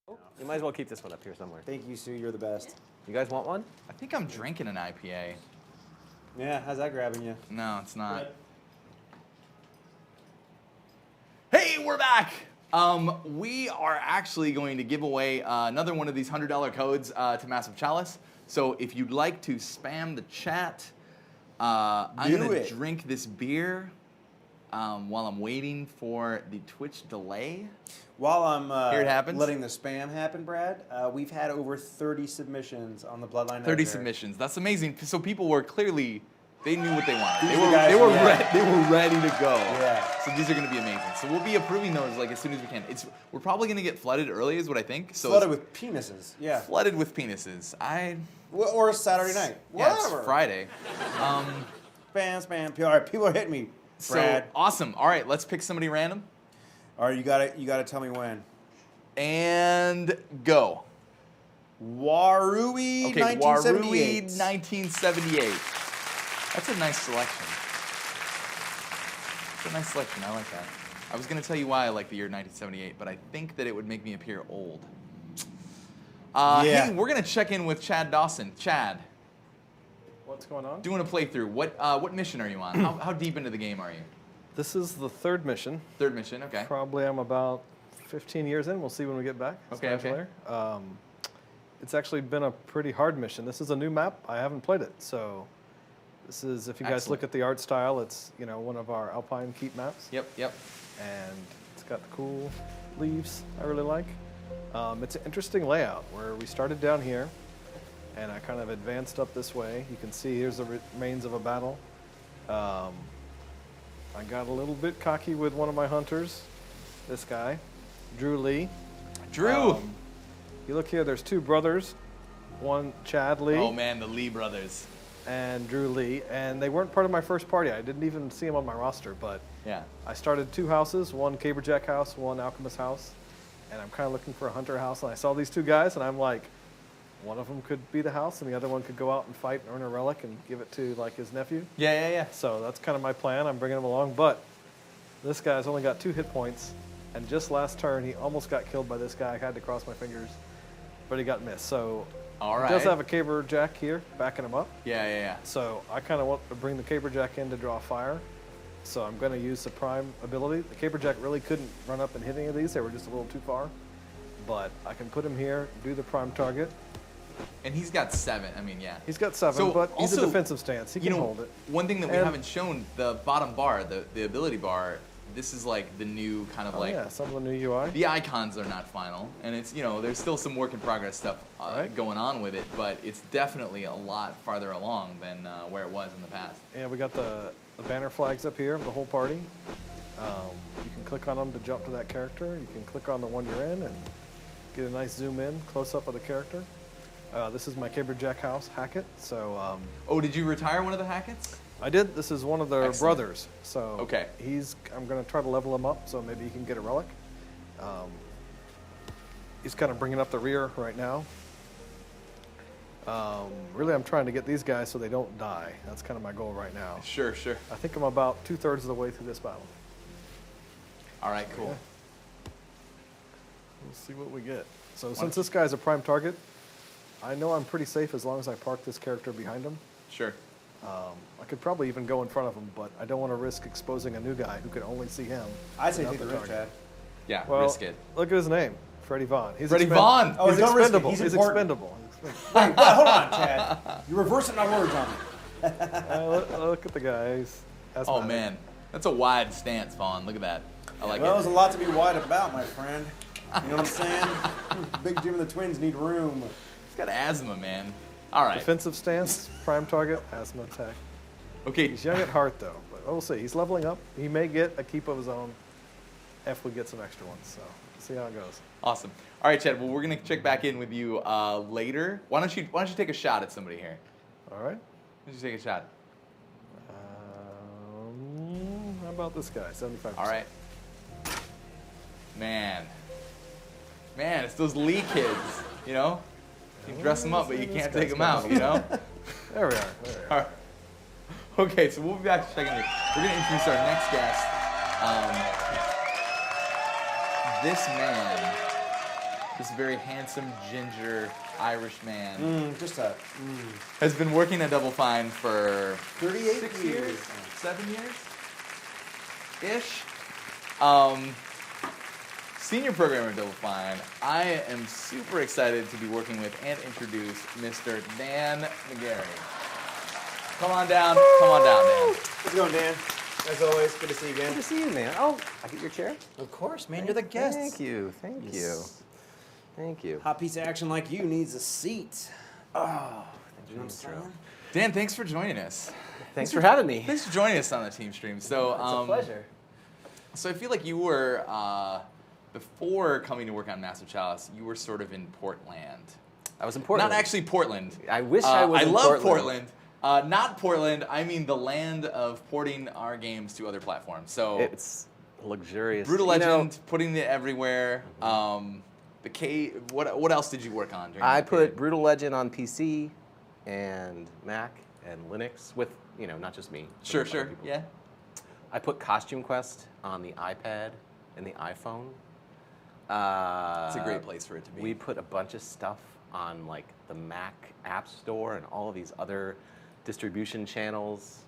You might as well keep this one up here somewhere. Thank you, Sue. You're the best. You guys want one? I think I'm drinking an IPA. Yeah, how's that grabbing you? No, it's not. Hey, we're back! We are actually going to give away another one of these $100 codes to Massive Chalice. So if you'd like to spam the chat, I'm going to drink this beer while I'm waiting for the Twitch delay. While I'm Here it happens. letting the spam happen, Brad, we've had over 30 submissions on the Bloodline. 30 submissions. That's amazing. So people were clearly, they knew what they wanted. These are They were yeah. ready to go. Yeah. So these are going to be amazing. So we'll be approving those like as soon as we can. We're probably going to get flooded early, is what I think. So Flooded with penises. Yeah. flooded with penises. Or Saturday night. Yeah, Whatever. it's Friday. Spam, spam. All right, people are hitting me. Brad. So awesome. All right, let's pick somebody random. All right, you gotta tell me when. And go. Warui, Okay, 1978. Warui 1978. That's a nice selection. That's a nice selection. I like that. I was going to tell you why I like the year 1978, but I think that it would make me appear old. Yeah. Hey, we're going to check in with Chad Dawson. Chad, What's going on? doing a playthrough. What mission are you on? How deep into the game are you? This is the third mission. Third mission, okay. Probably I'm about 15 years in. We'll see when we get back. Okay, okay. Later. It's actually been a pretty hard mission. This is a new map. I haven't played it, so this is, if you guys Excellent. look at the art style, it's one of our Alpine keep maps. Yep, yep. And it's got the cool leaves I really like. It's an interesting layout where we started down here, and I kind of advanced up this way. You can see here's the remains of a battle. I got a little bit cocky with one of my hunters, this guy, Drew Lee. Drew! You look here, there's two brothers, one Chad Lee Oh man, the Lee brothers. and Drew Lee, and they weren't part of my first party. I didn't even see them on my roster, but Yeah. I started two houses, one Caberjack house, one Alchemist house, and I'm kind of looking for a hunter house, and I saw these two guys, and I'm like, one of them could be the house, and the other one could go out and fight and earn a relic and give it to like his nephew. Yeah. So that's kind of my plan. I'm bringing him along, but this guy's only got 2 hit points, and just last turn he almost got killed by this guy. I had to cross my fingers, but he got missed. So All right. he does have a Caberjack here backing him up. Yeah. So I kind of want to bring the Caberjack in to draw fire. So I'm going to use the prime ability. The Caberjack really couldn't run up and hit any of these. They were just a little too far. But I can put him here, do the prime target. And he's got 7. I mean, yeah. He's got 7, So but he's also, a defensive stance. He can hold it. One thing that we And- haven't shown, the bottom bar, the ability bar, this is like the new kind of Oh like, yeah, some of the new UI. the icons are not final. And it's, there's still some work in progress stuff Right. going on with it, but it's definitely a lot farther along than where it was in the past. Yeah, we got the banner flags up here of the whole party. You can click on them to jump to that character. You can click on the one you're in and get a nice zoom in, close up of the character. This is my Caberjack house, Hackett. So Oh, did you retire one of the Hacketts? I did. This is one of their Excellent. brothers. So Okay. I'm going to try to level him up so maybe he can get a relic. He's kind of bringing up the rear right now. Really, I'm trying to get these guys so they don't die. That's kind of my goal right now. Sure. I think I'm about 2/3 of the way through this battle. All right, cool. Okay. We'll see what we get. So since this guy's a prime target, I know I'm pretty safe as long as I park this character behind him. Sure. I could probably even go in front of him, but I don't want to risk exposing a new guy who can only see him. I'd say not take the risk, Chad. Yeah, Well, risk it. look at his name, Freddie Vaughn. He's Freddie Vaughn! Oh, He's don't risk it. expendable. He's He's important. expendable. Wait, hold on, Chad. You're reversing my words on me. Look at the guy. He's Oh asthmatic. man, that's a wide stance, Vaughn. Look at that. I like Well, it. there's a lot to be wide about, my friend. You know what I'm saying? Big Jim and the twins need room. He's got asthma, man. All right. Defensive stance, prime target, asthma attack. Okay. He's young at heart, though. But we'll see. He's leveling up. He may get a keep of his own if we get some extra ones. So we'll see how it goes. Awesome. All right, Chad. Well, we're gonna check back in with you later. Why don't you take a shot at somebody here? All right. Why don't you take a shot? How about this guy? 75%. All right. Man, it's those Lee kids. You can dress them up, but you can't take them out. There we are. There we are. All right. Okay, so we'll be back to checking in. We're going to introduce our next guest. This man this very handsome ginger Irish man, Just a has been working at Double Fine for 38 6 years. years, 7 years ish. Senior programmer at Double Fine. I am super excited to be working with and introduce Mr. Dan McGarry. Come on down, Dan. How's it going, Dan? As always, good to see you again. Good to see you, man. Oh, I get your chair? Of course, man. You're the guest. Thank you. Thank you. Yes. Thank you. Hot piece of action like you needs a seat. Oh, You know what I'm saying? Dan, thanks for joining us. thanks for having me. Thanks for joining us on the team stream. So, It's a pleasure. So I feel like you were, before coming to work on Massive Chalice, you were sort of in Portland. I was in Portland. Not actually Portland. I wish I was I in love Portland. Not Portland. I mean the land of porting our games to other platforms. So It's luxurious. Brutal You know, Legend, putting it everywhere. The K. What else did you work on during I that put period? Brutal Legend on PC and Mac and Linux with, not just me. Sure, with other sure, people. yeah. I put Costume Quest on the iPad and the iPhone. It's a great place for it to be. We put a bunch of stuff on like the Mac App Store and all of these other distribution channels.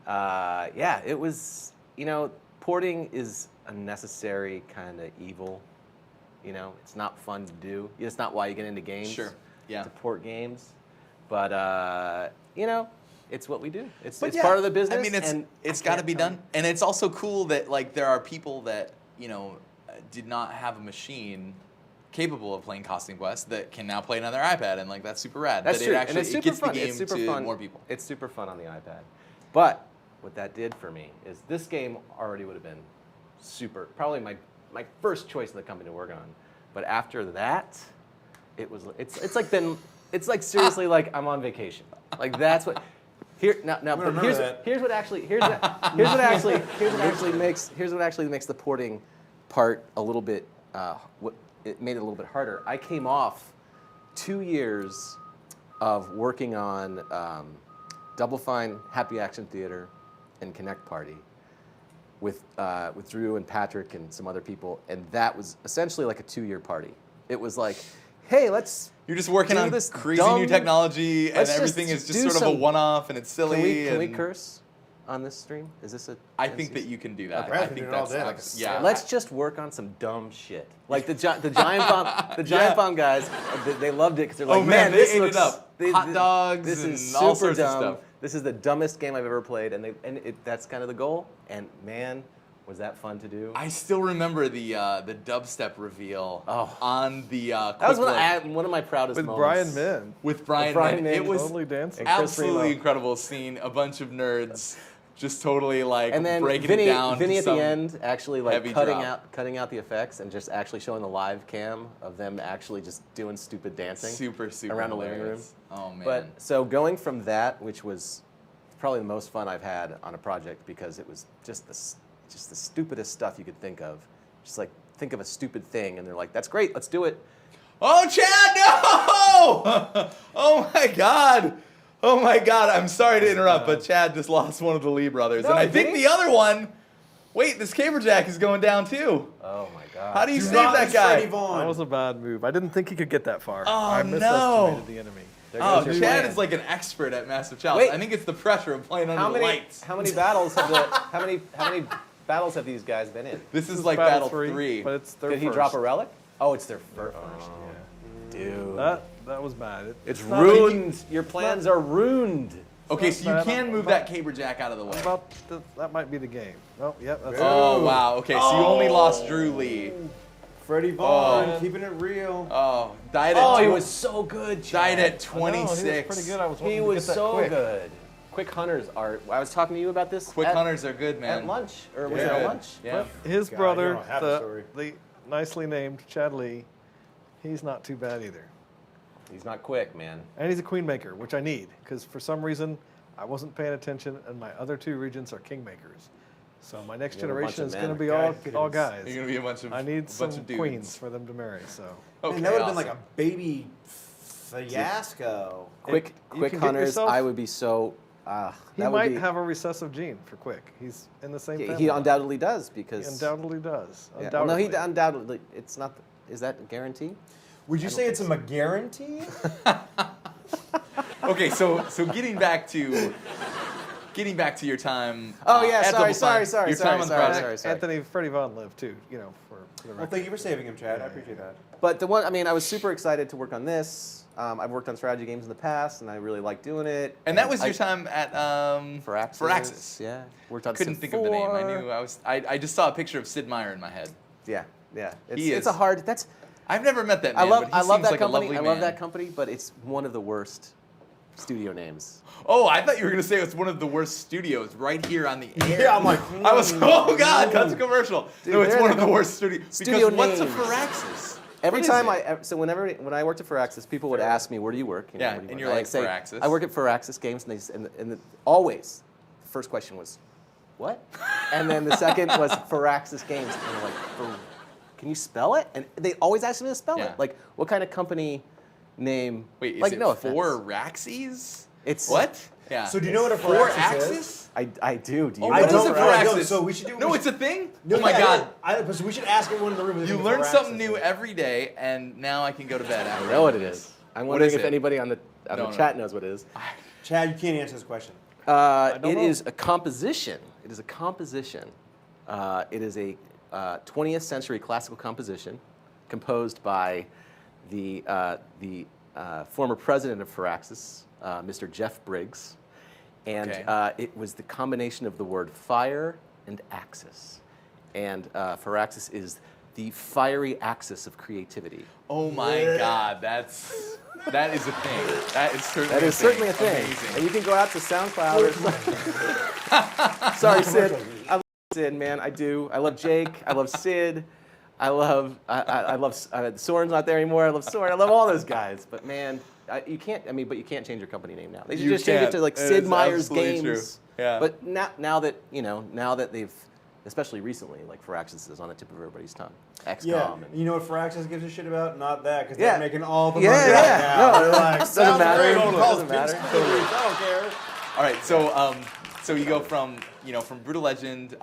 Yeah, it was, porting is a necessary kind of evil. It's not fun to do. It's not why you get into games. Sure, yeah. To port games. But, it's what we do. It's But yeah, part of the business. I mean, it's got to be done, and it's also cool that like there are people that did not have a machine capable of playing Costume Quest that can now play it on their iPad, and like that's super rad. That's that true. It actually and it's super gets fun. the game It's super to fun. more people. It's super fun on the iPad. But what that did for me is this game already would have been probably my first choice in the company to work on. But after that, it's like seriously like I'm on vacation. Like that's what here's what actually makes the porting part a little bit it made it a little bit harder. I came off 2 years of working on Double Fine, Happy Action Theater, and Connect Party with Drew and Patrick and some other people, and that was essentially like a 2-year party. It was like, hey, let's You're just working do on this crazy dumb- new technology, and let's just everything is just do sort of a some- one-off, and it's silly. Can we and curse on this stream? Is this a? I think that you can do that. Okay. I I can think do it all that's day, like a yeah. Let's just work on some dumb shit. Like the Giant Bomb guys, they loved it because they're like, Oh, man, they this ate it looks up. Hot dogs This is and all super sorts of dumb. stuff. This is the dumbest game I've ever played, and that's kind of the goal. And man, was that fun to do? I still remember the dubstep reveal on the that was quick look one of my proudest With moments. Brian Min. with Brian. Brian May. May It was totally dancing. and Chris absolutely Remo. incredible seeing a bunch of nerds just totally like And then breaking Vinny, it down. Vinny to at some the end actually like heavy cutting drop. out the effects and just actually showing the live cam of them actually just doing stupid dancing super around the living room. hilarious. Oh man. But so going from that, which was probably the most fun I've had on a project because it was just the stupidest stuff you could think of. Just like think of a stupid thing and they're like, "That's great, let's do it." Oh, Chad, no! Oh my God. Oh my God. I'm sorry to interrupt, but Chad just lost one of the Lee brothers, No, and I did think he? the other one. Wait, this caberjack is going down too. Oh my god! How do you Do save not that miss guy? Freddie Vaughn. That was a bad move. I didn't think he could get that far. Oh, I no. misestimated the enemy. There Oh, goes your Chad plan. is like an expert at Massive Chalice. Wait. I think it's the pressure of playing under How the many lights. how many battles have how many battles have these guys been in? This is like battle three. But it's their Did he first. drop a relic? Oh, it's their first. Yeah. Dude, That was bad. it's not ruined. Your plans are ruined. Okay, It's so you not can bad. move that caberjack out of the way. That might be the game. Oh, yep. That's Oh, wow. Okay, so you only lost Drew Lee. Freddie Vaughn, Oh. keeping it real. Oh, died at Oh, he tw- was so good. died Chad. at I know, he was 26. pretty good. I was wanting He to was get that so quick. good. Quick hunters are. I was talking to you about this. Quick at, hunters are good, man. at lunch, or was it Yeah. at lunch? Yeah. His God, brother, you don't have a story. the nicely named Chad Lee, he's not too bad either. He's not quick, man. And he's a queen maker, which I need, because for some reason I wasn't paying attention, and my other two regents are king makers. So my next You have a bunch generation of is men. going to be Guy all kids. guys. You're gonna be a bunch of I need some bunch of dudes. queens for them to marry. So Okay, Man, that would have awesome. been like a baby fiasco. Quick you quick can get hunters. yourself- I would be so. he that would might be, have a recessive gene for quick. He's in the same family. He undoubtedly does He because. undoubtedly does. Yeah. Well, no, he Undoubtedly. undoubtedly. It's not. Is that a guarantee? Would you say it's a guarantee? Okay, so getting back to your time. Oh yeah, at sorry, Double Fine, sorry. Your time on the project. Anthony Freddie Von lived too, for the Well, record. thank you for saving him, Chad. I appreciate that. But the one, I mean, I was super excited to work on this. I've worked on strategy games in the past, and I really like doing it. And that was your I- time at Firaxis. Firaxis. Yeah, worked on. Couldn't Civ think of the name. I 4. knew I just saw a picture of Sid Meier in my head. Yeah, yeah. He It's is- a hard. That's I've never met that I man, love. but he I love seems that like company. a lovely I man. love that company, but it's one of the worst studio names. Oh, I thought you were going to say it's one of the worst studios right here on the air. Yeah, I'm like, I was, oh God, that's a commercial. Dude, no, it's they're one the of the worst studios. studio Because what's a names. Firaxis? Every What is time it? when I worked at Firaxis, people would ask me, "Where do you work?" You know, Yeah, where do you and work? you're I'd like, say, "Firaxis." I work at Firaxis Games, and always, the first question was, "What?" And then the second was Firaxis Games, and they're like, "Can you spell it?" And they always ask me to spell Yeah. it. Like, what kind of company name? Wait, is like, it no four offense. Raxies? It's What? Yeah. So do you know what a Four Firaxis axis? is? I do. Do you? Oh, I what is don't a know. I Firaxis? don't, so we should do. No, we it's should, a thing? no, Oh my yeah, God. so we should ask everyone in the room. You learn something new every day, and now I can go to bed after. I know what it is. I'm What wondering is if it? anybody on the No. chat knows what it is. Chad, you can't answer this question. don't It know. is a composition. It is a composition. It is a 20th century classical composition composed by the former president of Firaxis, Mr. Jeff Briggs. And Okay. it was the combination of the word fire and axis. And Firaxis is the fiery axis of creativity. Oh my God, that is a thing. That is certainly That is certainly a thing. Amazing. And you can go out to SoundCloud. Sorry, Sid. I love Sid, man. I do. I love Jake. I love Sid. I love Soren's not there anymore. I love Soren. I love all those guys. But man, you can't. I mean, but you can't change your company name now. They should You just change it to can't. like It Sid is Meier's absolutely Games. true. Yeah. But now that they've, especially recently, like Firaxis is on the tip of everybody's tongue. XCOM. Yeah, And, you know what Firaxis gives a shit about? Not that, because Yeah. they're making all the Yeah, money yeah, right now. no, They're like, doesn't sounds matter. great. Totally Calls doesn't Vince matter. Staples. I don't care. All right, so you go from Brutal Legend.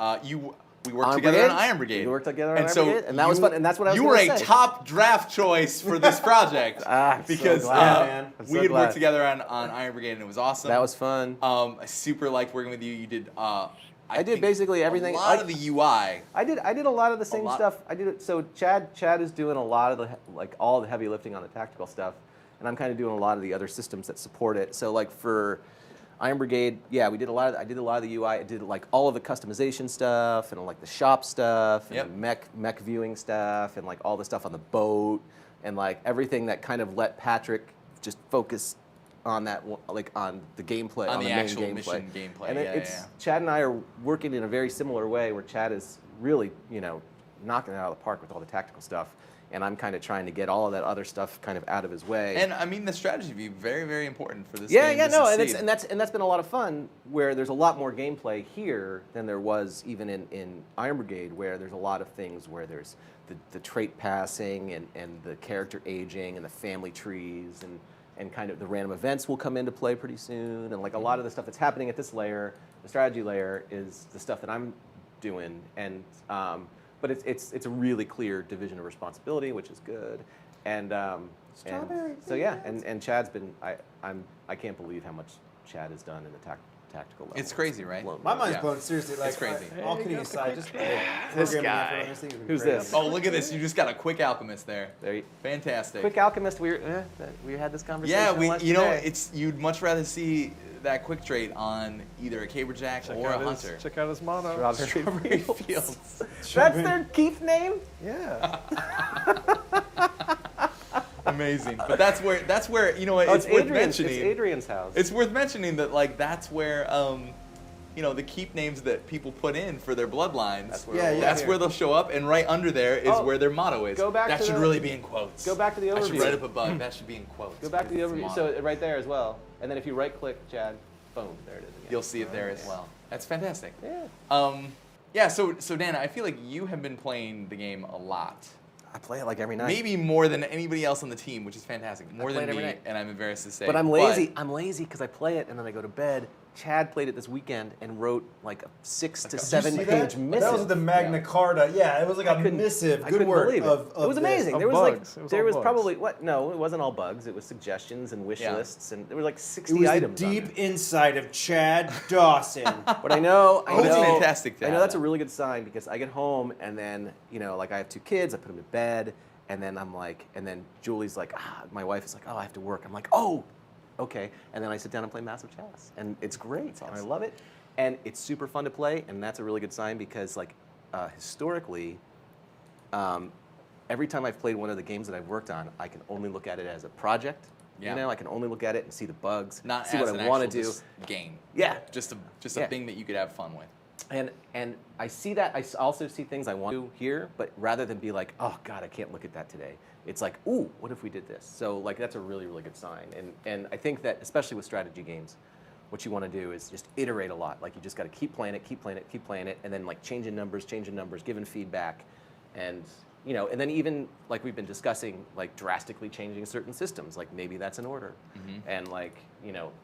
We worked Iron together Brigade? on Iron Brigade. We worked together on and Iron so Brigade, and that was fun, and that's what I was You were gonna a say. top draft choice for this project I'm so because glad, man. I'm we so had glad. worked together on Iron Brigade, and it was awesome. That was fun. I super liked working with you. You did. I did think basically everything. A lot of the UI. I did a lot of the same lot. stuff. I did it. So Chad is doing a lot of the all the heavy lifting on the tactical stuff, and I'm kind of doing a lot of the other systems that support it. So like for Iron Brigade, yeah, I did a lot of the UI. I did like all of the customization stuff and like the shop stuff and Yep. the mech viewing stuff and like all the stuff on the boat and like everything that kind of let Patrick just focus on that, like on the gameplay, On on the main actual gameplay. mission gameplay, And yeah, it's yeah. Chad and I are working in a very similar way, where Chad is really, knocking it out of the park with all the tactical stuff, and I'm kind of trying to get all of that other stuff kind of out of his way. And I mean, the strategy view very, very important for this yeah, game yeah, to no, succeed. and that's been a lot of fun. Where there's a lot more gameplay here than there was even in Iron Brigade, where there's a lot of things where there's the trait passing and the character aging and the family trees and kind of the random events will come into play pretty soon. And like a lot of the stuff that's happening at this layer, the strategy layer, is the stuff that I'm doing. And but it's a really clear division of responsibility, which is good. And so yeah, and Chad's been I can't believe how much Chad has done in the tactical level. It's crazy, right? blown me My away. mind's Yeah. blown. Seriously, like It's crazy. all kidding aside, just This programming guy. effort on this thing has been Who's great. this? Oh, look at this! You just got a quick alchemist there. There you, Fantastic. Quick Alchemist. We had this conversation. Yeah, lunch you know, today. you'd much rather see that quick trait on either a Caberjack or a Hunter. Check out his motto. Strawberry Fields. That's their Keith name. Yeah. Amazing. But that's where you know what, Oh, it's worth Adrian's. mentioning. It's Adrian's house. It's worth mentioning that like that's where the keep names that people put in for their bloodlines. That's where Yeah, we'll- yeah. That's where they'll show up, and right under there is Oh, where their motto is. go back that to should the- really be in quotes. Go back to the I should overview. write up a bug. That should be in quotes. Go back to the It's overview. motto. So right there as well. And then if you right click, Chad, boom, there it is again. You'll see it there as well. That's fantastic. Yeah. Yeah. So Dan, I feel like you have been playing the game a lot. I play it like every night. Maybe more than anybody else on the team, which is fantastic. More play than it every me, night. and I'm embarrassed to say. But I'm lazy. I'm lazy because I play it and then I go to bed Chad played it this weekend and wrote like a 6 to Did you 7 see page that? missive. That was the Magna Carta. Yeah, it was like a missive. I Good couldn't work believe it. of It was this. amazing. Of There was bugs. It like was there all was bugs. probably what? No, it wasn't all bugs. It was suggestions and wish Yeah. lists, and there were like It 60 was the items. on deep there. insight of Chad Dawson. But I know, Oh, that's fantastic to I know have that's that. a really good sign because I get home and then like I have 2 kids. I put them to bed, and then I'm like, and then Julie's like, my wife is like, oh, I have to work. I'm like, oh, okay. And then I sit down and play Massive Chalice, and it's great, and I love it, and it's super fun to play, and that's a really good sign because like historically, every time I've played one of the games that I've worked on, I can only look at it as a project. Yeah. I can only look at it and see the bugs, Not see as what an I want to actual do. just game. Yeah. Just a Yeah. thing that you could have fun with. And I see that. Also see things I want to here, but rather than be like, oh God, I can't look at that today. It's like, ooh, what if we did this? So like that's a really, really good sign. And I think that especially with strategy games, what you want to do is just iterate a lot. Like you just got to keep playing it, and then like changing numbers, giving feedback, and and then even like we've been discussing, like drastically changing certain systems. Like maybe that's an order, and like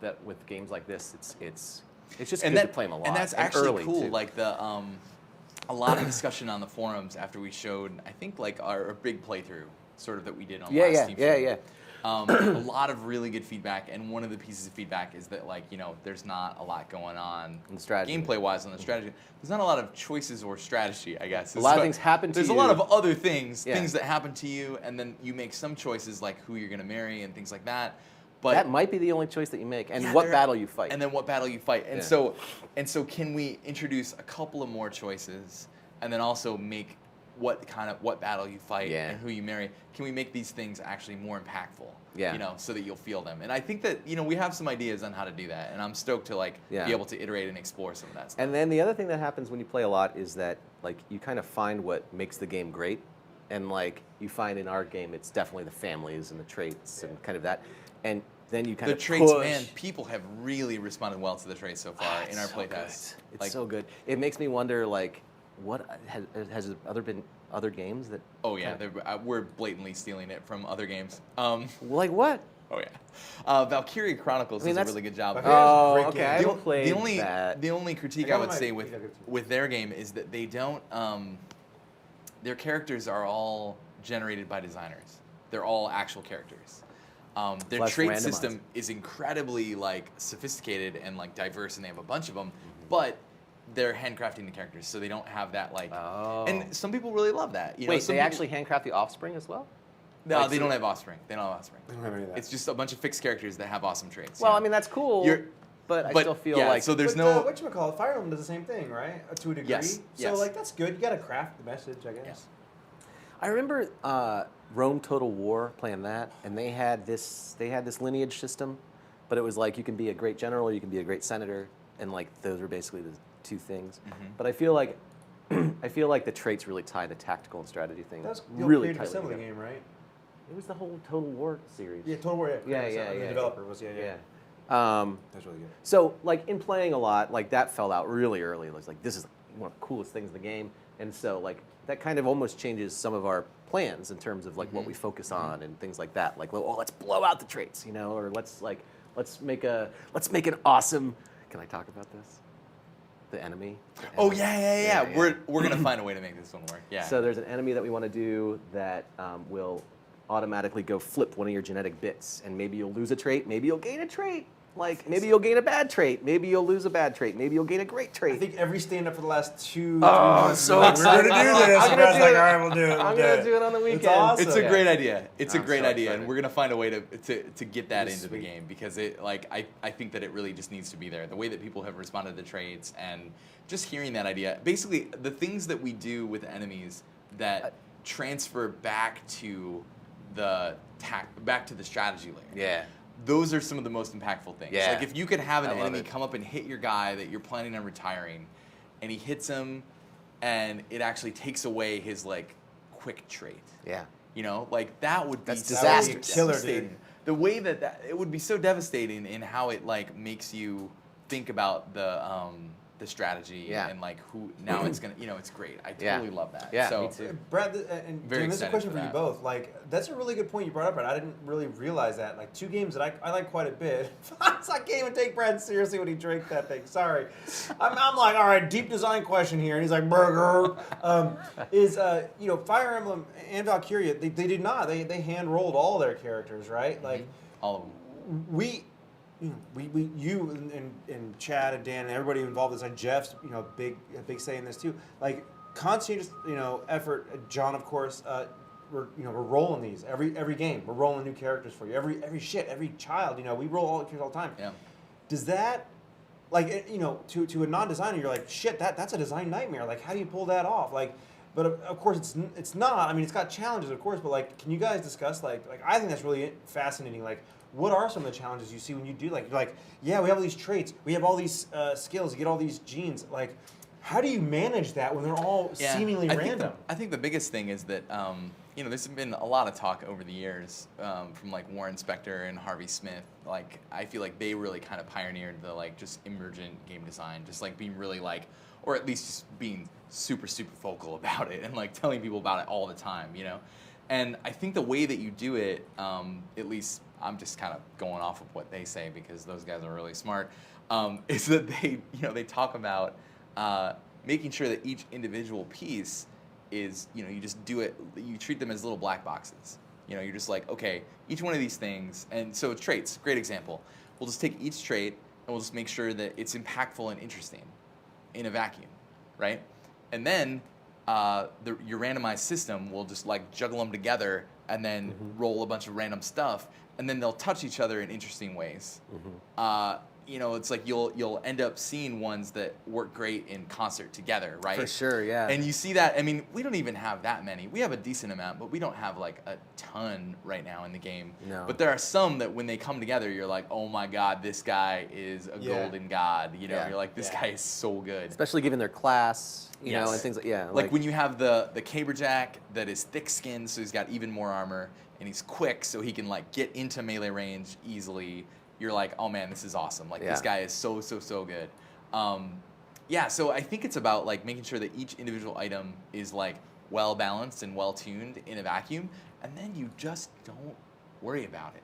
that with games like this, it's just good to play them a lot. And that's actually early cool. too. Like a lot of discussion on the forums after we showed, I think like our big playthrough sort of that we did on last Steam Show. A lot of really good feedback, and one of the pieces of feedback is that like there's not a lot going on strategy. gameplay wise on the strategy. There's not a lot of choices or strategy, I guess. A lot of things happen to There's you. a lot of other things, Yeah. things that happen to you, and then you make some choices like who you're gonna marry and things like that. But that might be the only choice that you make, and yeah, what battle you fight. and then what battle you fight, and Yeah. so can we introduce a couple of more choices, and then also make what battle you fight Yeah. and who you marry? Can we make these things actually more impactful? Yeah. So that you'll feel them. And I think that we have some ideas on how to do that, and I'm stoked to like Yeah. be able to iterate and explore some of that stuff. And then the other thing that happens when you play a lot is that like you kind of find what makes the game great, and like you find in our game it's definitely the families and the traits and kind of that, and then you kind The of traits, push. man, people have really responded well to the traits so far in our It's so playtests. good. It's Like, so good. It makes me wonder like what has there been other games that oh yeah, kinda- we're blatantly stealing it from other games. like what? Oh yeah, Valkyria Chronicles does a that's- really good job. Valkyria's a great okay. game. I The, haven't played the only that. the only critique I I got would my- say I got it too. with their game is that they don't their characters are all generated by designers. They're all actual characters. Their Less trait randomized. system is incredibly like sophisticated and like diverse, and they have a bunch of them, but they're handcrafting the characters, so they don't have that like. Oh. And some people really love that. Wait, some they people- actually handcraft the offspring as well? No, like, they so- don't have offspring. They don't have offspring. I don't have any of that. It's just a bunch of fixed characters that have awesome traits. Well, yeah. I mean that's cool, You're- but I but, still feel yeah, like so there's But, no. whatchamacallit, Fire Emblem does the same thing, right? To a degree. Yes, So yes. like that's good. You gotta craft the message, I guess. Yeah. I remember Rome Total War playing that, and they had this lineage system, but it was like you can be a great general or you can be a great senator, and like those were basically the two things. Mm-hmm. But I feel like the traits really tie the tactical and strategy thing That's the really creative tightly assembly together. game, right? It was the whole Total War series. Yeah, Total War. Yeah, Creative yeah, Assembly. yeah, The developer was Yeah. That's really good. So like in playing a lot, like that fell out really early. It was like this is one of the coolest things in the game, and so like that kind of almost changes some of our plans in terms of like what we focus on and things like that. Like, oh, let's blow out the traits, or let's make an awesome. Can I talk about this? The enemy. Oh yeah. Yeah. We're gonna find a way to make this one work. Yeah. So there's an enemy that we want to do that will automatically go flip one of your genetic bits, and maybe you'll lose a trait, maybe you'll gain a trait. Like maybe you'll gain a bad trait, maybe you'll lose a bad trait, maybe you'll gain a great trait. I think every stand-up for the last 2 Oh, months. so we're excited. gonna do this. I'm And gonna Brad's do like, it. all right, we'll do it. I'm gonna do it on the weekend. It's awesome. It's a great idea. It's a I'm great so idea, excited. and we're gonna find a way to get that It is into the sweet. game because I think that it really just needs to be there. The way that people have responded to traits and just hearing that idea. Basically, the things that we do with enemies that transfer back to the strategy layer. Yeah. Those are some of the most impactful things. Yeah. Like if you could have an I love enemy it. come up and hit your guy that you're planning on retiring, and he hits him, and it actually takes away his like quick trait. Yeah. Like that would be That's so disastrous. Killer, devastating. dude. The way that it would be so devastating in how it like makes you think about the strategy Yeah. and like who now it's gonna, it's great. I Yeah. totally love that. Yeah, so me too. Brad, and Very Jim, this is a excited question for for you that. both. Like, that's a really good point you brought up, Brad. I didn't really realize that. Like, two games that I like quite a bit. I can't even take Brad seriously when he drank that thing. Sorry. I'm like, all right, deep design question here. And he's like, burger. Fire Emblem and Valkyria, they did not. They hand-rolled all their characters, right? Like, all of them. you and Chad and Dan and everybody involved in this, like Jeff's, big say in this too. Like conscientious, effort. John, of course, we're rolling these every game. We're rolling new characters for you. Every child, we roll all the characters all the time. Yeah. Does that, like, to a non-designer, you're like, shit, that's a design nightmare. Like, how do you pull that off? Like, but of course it's not. I mean, it's got challenges, of course, but like, can you guys discuss like I think that's really fascinating. Like, what are some of the challenges you see when you do like yeah, we have all these traits, we have all these skills, you get all these genes. Like, how do you manage that when they're all seemingly random? I think the biggest thing is that there's been a lot of talk over the years from like Warren Spector and Harvey Smith. Like, I feel like they really kind of pioneered the like just emergent game design, just like being really like, or at least just being super vocal about it and like telling people about it all the time, And I think the way that you do it, at least I'm just kind of going off of what they say because those guys are really smart, is that they talk about making sure that each individual piece is, you just do it, you treat them as little black boxes. You're just like, okay, each one of these things, and so traits, great example. We'll just take each trait and we'll just make sure that it's impactful and interesting in a vacuum, right? And then your randomized system will just like juggle them together and then roll a bunch of random stuff, and then they'll touch each other in interesting ways. It's like you'll end up seeing ones that work great in concert together, right? For sure, yeah. And you see that, I mean, we don't even have that many. We have a decent amount, but we don't have like a ton right now in the game. No. But there are some that when they come together, you're like, oh my God, this guy is a golden god. You're like, this guy is so good. Especially given their class, Yes. and things like, Like when you have the Caberjack that is thick-skinned, so he's got even more armor, and he's quick, so he can like get into melee range easily. You're like, oh man, this is awesome. Like this guy is so good. So I think it's about like making sure that each individual item is like well balanced and well tuned in a vacuum, and then you just don't worry about it.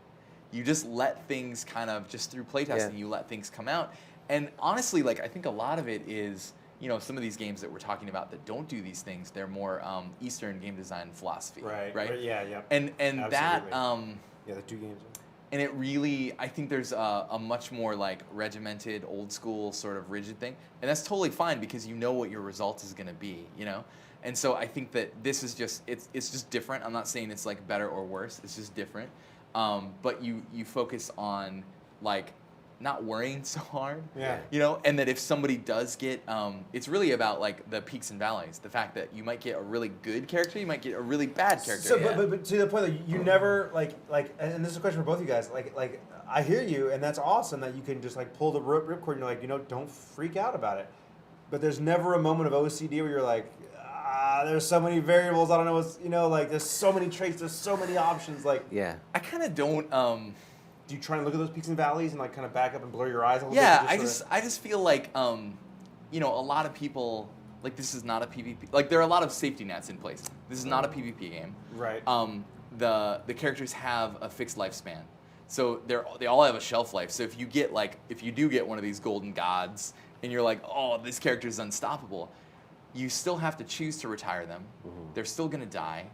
You just let things kind of just through playtesting, you let things come out. And honestly, like I think a lot of it is, some of these games that we're talking about that don't do these things, they're more Eastern game design philosophy. Right. Yeah. And Absolutely. that the two games. and it really, I think there's a much more like regimented, old school sort of rigid thing. And that's totally fine because you know what your result is going to be, And so I think that this is just, it's just different. I'm not saying it's like better or worse. It's just different. But you focus on like not worrying so hard, and that if somebody does get, it's really about like the peaks and valleys. The fact that you might get a really good character, you might get a really bad character. So, but to the point that you never like, and this is a question for both of you guys. Like I hear you, and that's awesome that you can just like pull the ripcord and you're like, don't freak out about it. But there's never a moment of OCD where you're like, there's so many variables. I don't know what's, like there's so many traits, there's so many options. Like, I kind of don't. Do you try and look at those peaks and valleys and like kind of back up and blur your eyes a little bit? Yeah, I just feel like a lot of people, like this is not a PvP. Like there are a lot of safety nets in place. This is not a PvP game. Right. The characters have a fixed lifespan, so they all have a shelf life. So if you do get one of these golden gods and you're like, oh, this character is unstoppable, you still have to choose to retire them. They're still gonna die.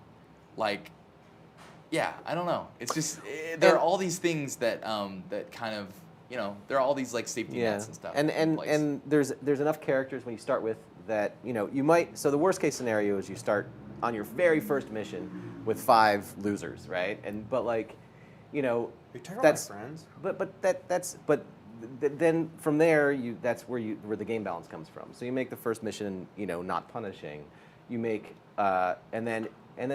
Like. Yeah, I don't know. It's just there are all these things that that kind of there are all these like safety nets and stuff. And there's enough characters when you start with that you might. So the worst case scenario is you start on your very first mission with 5 losers, right? But that's friends. Then from there that's where the game balance comes from. So you make the first mission not punishing. You make and then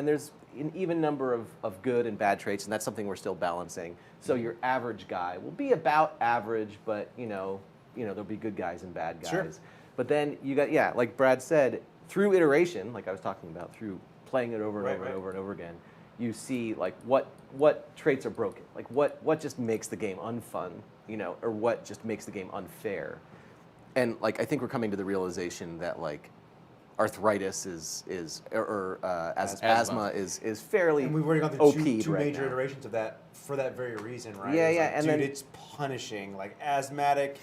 there's an even number of good and bad traits, and that's something we're still balancing. So your average guy will be about average, but there'll be good guys and bad guys. Sure. But then you got like Brad said, through iteration, like I was talking about, through playing it over and over again, you see like what traits are broken, like what just makes the game unfun, or what just makes the game unfair. and like I think we're coming to the realization that like arthritis or asthma is fairly And we've already gone through OP'd two right major now. iterations of that for that very reason, right? Yeah, It's yeah, like, and dude, then- it's punishing. Like asthmatic,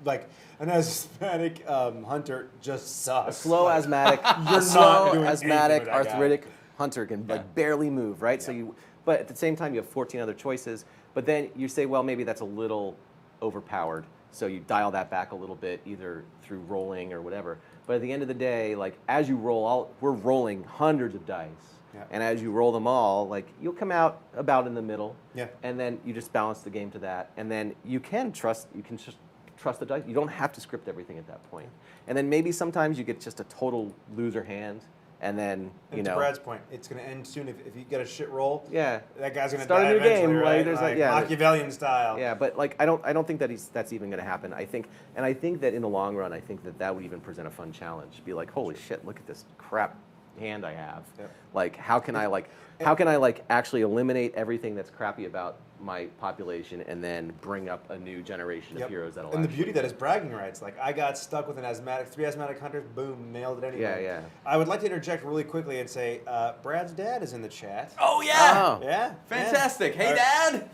like an asthmatic hunter just sucks. Slow Like, asthmatic, You're a slow not doing asthmatic anything with that guy. arthritic hunter can Yeah. like barely move, right? So but at the same time you have 14 other choices. But then you say, well, maybe that's a little overpowered. So you dial that back a little bit, either through rolling or whatever. But at the end of the day, like as you roll, we're rolling hundreds of dice. Yeah. And as you roll them all, like you'll come out about in the middle. Yeah. And then you just balance the game to that. And then you can just trust the dice. You don't have to script everything at that point. And then maybe sometimes you get just a total loser hand. And then, And to Brad's point, it's going to end soon if you get a shit roll. Yeah. That guy's going to Start a die new eventually, game, right? like, there's like yeah. Machiavellian style. Yeah, but like I don't think that that's even going to happen. I think that in the long run, I think that would even present a fun challenge. Be like, holy shit, look at this crap hand I have. Yep. Like, how can I actually eliminate everything that's crappy about my population and then bring up a new generation Yep. of heroes that'll. And the actually beauty of that is bragging rights. Like I got stuck with three asthmatic hunters, boom, nailed it anyway. Yeah, yeah. I would like to interject really quickly and say, Brad's dad is in the chat. Oh yeah. Oh. Yeah. Fantastic. yeah. Hey, Dad.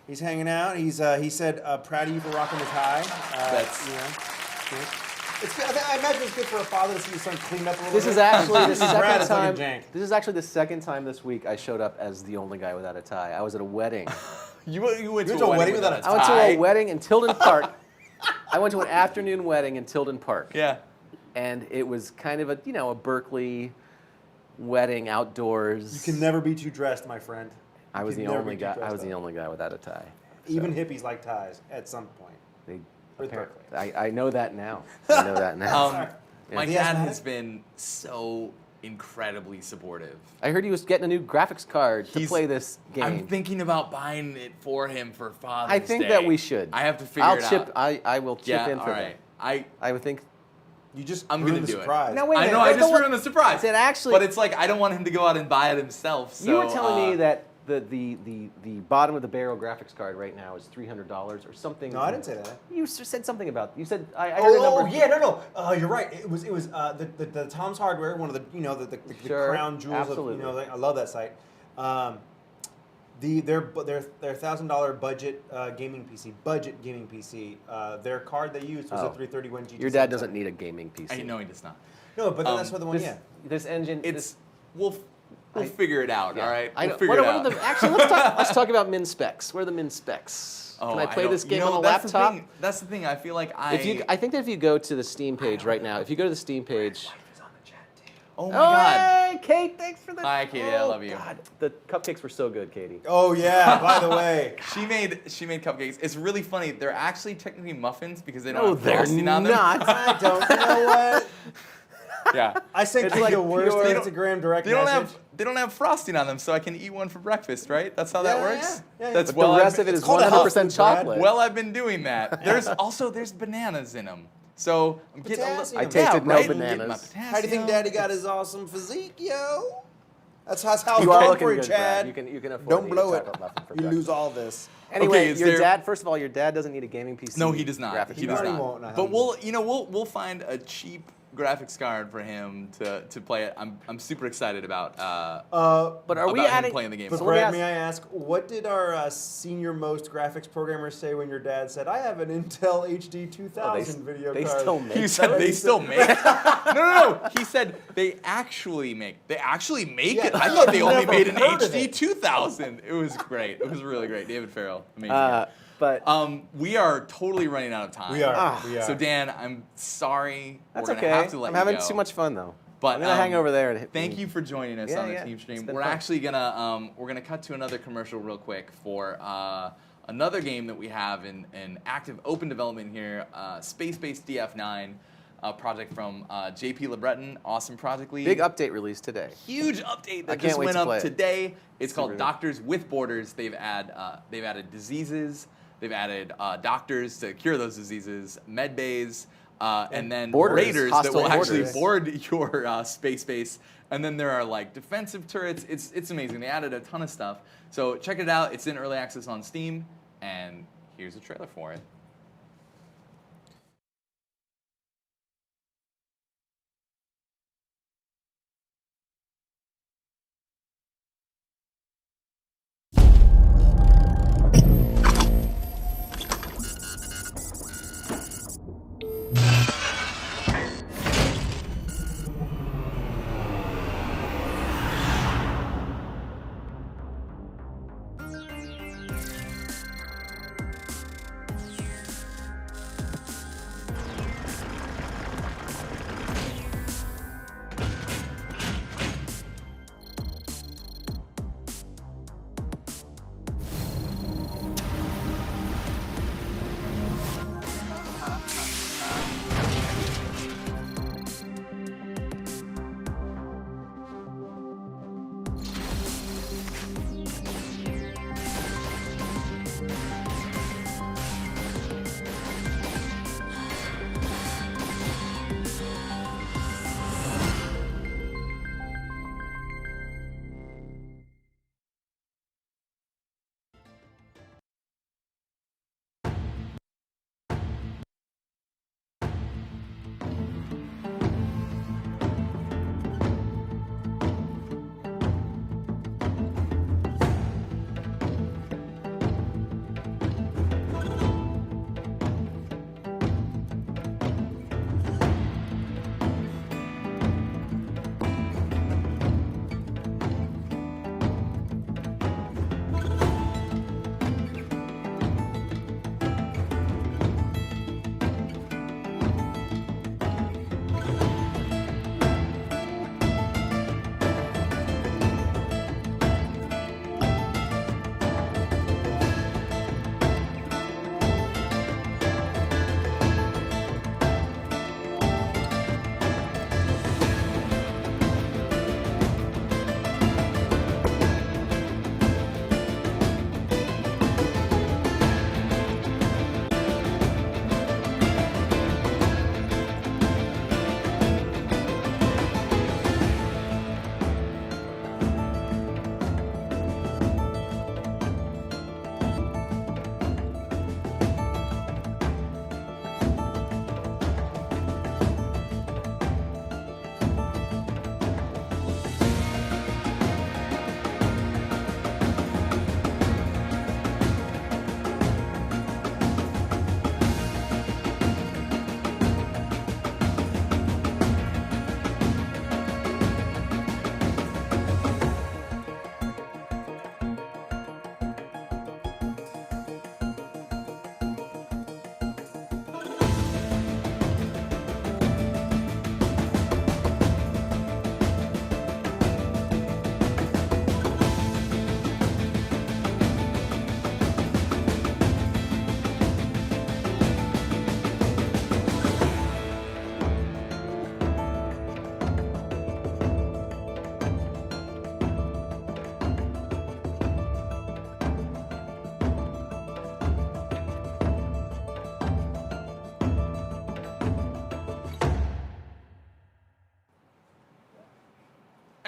He's hanging out. He said, proud of you for rocking the tie. That's- you know, good. It's good. I imagine it's good for a father to see his son clean up a little This bit. is actually the Brad second is like a time. jank. This is actually the second time this week I showed up as the only guy without a tie. I was at a wedding. You went You went to a wedding without a I went to tie? a wedding in Tilden Park. I went to an afternoon wedding in Tilden Park. Yeah. And it was kind of a Berkeley wedding outdoors. You can never be too dressed, my friend. I was You the can never only be too guy. I dressed was the up. only guy without a tie. Even hippies like ties at some point. They, With apparently, I know that now. I know that now. My The dad asthmatic? has been so incredibly supportive. I heard he was getting a new graphics card to He's- play this game. I'm thinking about buying it for him for Father's Day. I think that we should. I have to figure I'll it chip. out. I will chip Yeah, in for all right. I would think. You just I'm ruined gonna the do it. surprise. No, wait a I minute. know, I Wait, just no, ruined the surprise. It actually- But it's like I don't want him to go out and buy it himself. So, You were telling me that the bottom of the barrel graphics card right now is $300 or something. No, I didn't say that. You said something about. You said I heard a Oh, number. yeah, no. You're right. It was the Tom's Hardware, one of the the Sure, crown jewels absolutely. of I love that site. Their $1,000 budget gaming PC. Their card they used was a 331 GT. Your dad doesn't need a gaming PC. I know he does not. No, but then that's what the one. This, Yeah. this engine. It's we'll figure it out. Yeah. All right, I we'll know. figure it What out. are the, actually, let's talk about min specs. What are the min specs? Oh, Can I play don't- this game you know, on a that's the laptop? thing. That's the thing. I feel like I. I think that if you go to the Steam page right now, if you go to the Steam page. Oh my God. Hey, Kate, thanks for the. Hi, Katie, I love you. God, the cupcakes were so good, Katie. Oh yeah. By the way. She made cupcakes. It's really funny. They're actually technically muffins because they don't No, have they're frosting on them. not. I don't. You know what? Yeah. I sent It's you like the worst pure- Instagram direct They don't message. have frosting on them, so I can eat one for breakfast, right? That's how that Yeah, works. yeah. That's But the rest of it is it's called a health 100% food, Brad. chocolate. well, I've been doing that. There's bananas in them, so I'm getting a Potassium. little. I tasted no right? I'm getting my bananas. How do you think potassium. Daddy got his awesome physique, yo? That's how it's You are going looking for you, good, Chad. Brad. You can afford Don't to eat blow a it. chocolate muffin for You breakfast. lose all this. Anyway, is your there- dad. First of all, your dad doesn't need a gaming PC. No, he does not. graphics He card. does He not. won't, no, But he we'll find a cheap graphics card for him to play it. I'm super excited about. But are we about him adding? playing the game. But So let me Brad, ask- may I ask, what did our senior most graphics programmer say when your dad said, "I have an Intel HD 2000 video they card"? still make He said they still make it. No. He said they actually make it. Yeah, I thought they only never made an heard of HD it. 2000. It was great. It was really great. David Farrell, amazing. But We are totally running out of time. We are. Ah, we are. So Dan, I'm sorry. that's We're gonna okay. have to let I'm you having go. too much fun though. But I'm gonna hang over there and hit. Thank you for joining us Yeah, on the yeah. team It's stream. been We're fun. actually gonna we're gonna cut to another commercial real quick for another game that we have in active open development here, Spacebase DF-9, a project from JP LeBreton, awesome project lead. Big update release today. Huge update I that can't just wait went to up play it. today. It's called Super good. Doctors with Borders. They've added diseases. They've added doctors to cure those diseases, med bays, and then Borders, raiders that will hostile actually borders. board your space base. And then there are like defensive turrets. It's amazing. They added a ton of stuff. So check it out. It's in early access on Steam. And here's a trailer for it.